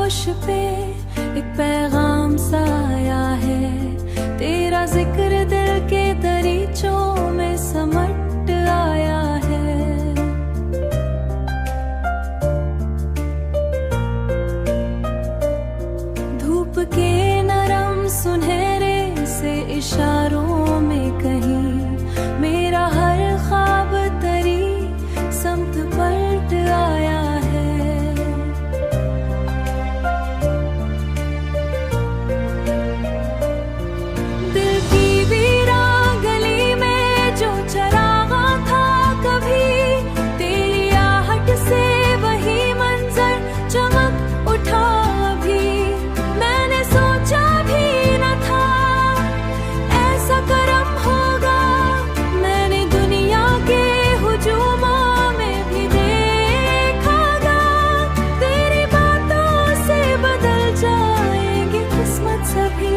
दोष पे एक पैगाम सा आया है, तेरा जिक्र दिल के दरीचों में समट आया है। धूप के नरम सुनहरे से इशारों में कहीं मेरा हर ख्वाब तरी समत पलट आया है। दिल की वीरान गली में जो चरागा था कभी, तेरी आहट से वही मंजर चमक उठा अभी। मैंने सोचा भी न था ऐसा करम होगा, मैंने दुनिया के हुजूमों में भी देखागा। तेरी बातों से बदल जाएगी किस्मत सभी।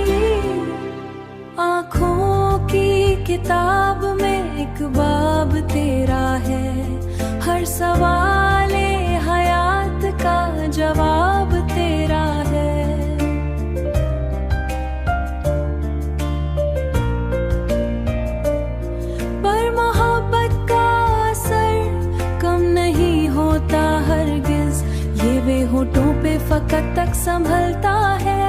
आँखों की किताब में एक बाब तेरा है, हर सवाले हयात का जवाब तेरा है। पर मोहब्बत का असर कम नहीं होता हरगिज, ये वे होठों पे फकत तक संभलता है।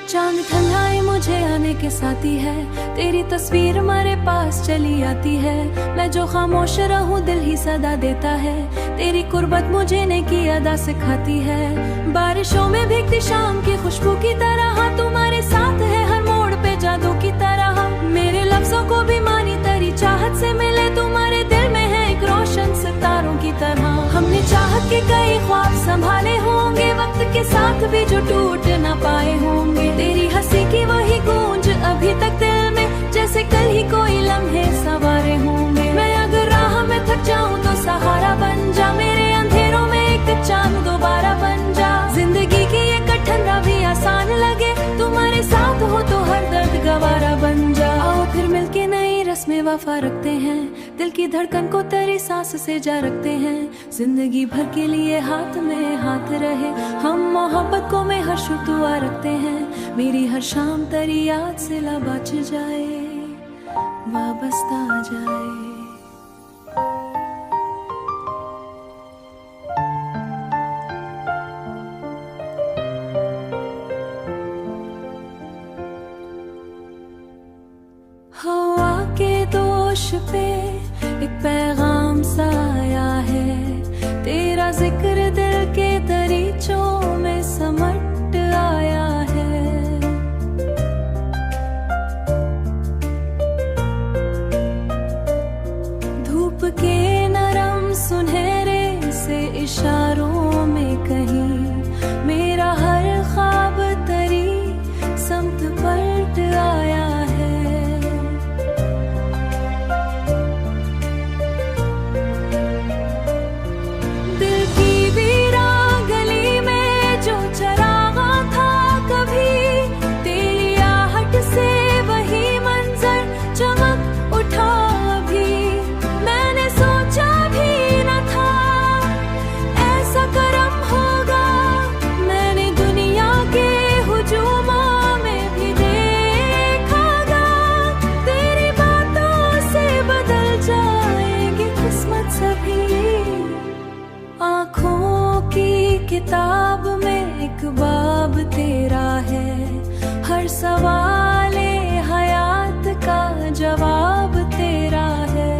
चांद ठंडाई मुझे आने के साथी है, तेरी तस्वीर हमारे पास चली आती है। मैं जो खामोश रहूं दिल ही सदा देता है, तेरी कुर्बत मुझे ने की अदा सिखाती है। बारिशों में भीगती शाम की खुशबू की तरह तुम्हारे साथ है हर मोड़ पे जादू की तरह। मेरे लफ्जों को भी मानी तेरी चाहत से मिले, तुम्हारे दिल में है एक रोशन सितारों की तरह। हमने चाहत के कई ख्वाब संभाले होंगे, वक्त के साथ भी जो टूट ना पाए होंगे। तेरी हंसी की वही गूंज अभी तक दिल में, जैसे कल ही कोई लम्हे सवारे होंगे। मैं अगर राह में थक जाऊं तो सहारा बन जा, मेरे अंधेरों में एक चांद दोबारा बन जा। जिंदगी की ये कठिन राह भी आसान लगे, तुम्हारे साथ हो तो हर दर्द गवारा बन जा। आओ फिर मिलके नई रस्में वफा रखते हैं, दिल की धड़कन को तेरी सांस से जा रखते हैं। जिंदगी भर के लिए हाथ में हाथ रहे, हम मोहब्बत को में हर शुभ दुआ रखते हैं। मेरी हर शाम तेरी याद से बच जाए, वाबस्ता जाए। हवा के दोष पे एक पैगाम सा आया है, तेरा जिक्र दिल के दरीचों में समट आया है। धूप के नरम सुनहरे से इशारों में कहीं मेरा हर ख्वाब तरी समत पलट आया है। दिल की वीरान गली में जो चरागा था कभी, तेरी आहट से वही मंजर चमक उठा अभी। मैंने सोचा भी न था ऐसा करम होगा, मैंने दुनिया के हुजूमों में भी देखागा। तेरी बातों से बदल जाएगी किस्मत सभी। आँखों की किताब में एक बाब तेरा है, हर सवाले हयात का जवाब तेरा है।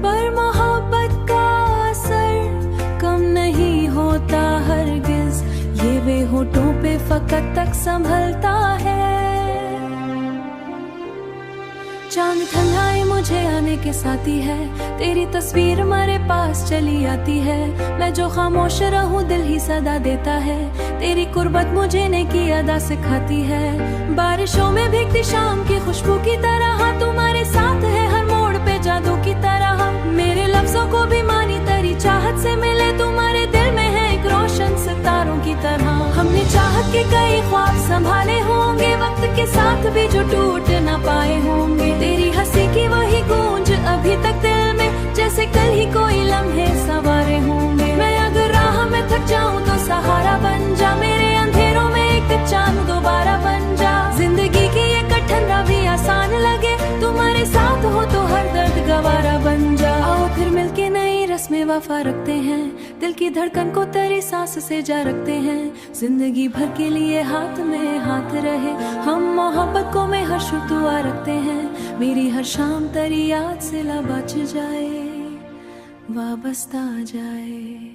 पर मोहब्बत का असर कम नहीं होता हरगिज, ये वे होठों पे फकत तक संभलता है। चांद ठंडाई मुझे आने के साथी है, तेरी तस्वीर हमारे पास चली आती है। मैं जो खामोश रहूं दिल ही सदा देता है, तेरी कुर्बत मुझे ने की अदा सिखाती है। बारिशों में भीगती शाम की खुशबू की तरह तुम्हारे साथ है हर मोड़ पे जादू की तरह। मेरे लफ्जों को भी मानी तेरी चाहत से मिले, तुम्हारे दिल में है एक रोशन सितारों की तरह। हमने चाहत के कई ख्वाब संभाले होंगे, वक्त के साथ भी जो टूट ना पाए होंगे। तेरी हंसी की वही वफा रखते हैं, दिल की धड़कन को तेरी सांस से जा रखते हैं। जिंदगी भर के लिए हाथ में हाथ रहे, हम मोहब्बत को में हर शुभ दुआ रखते हैं। मेरी हर शाम तेरी याद से ला बच जाए, वाबस्ता आ जाए।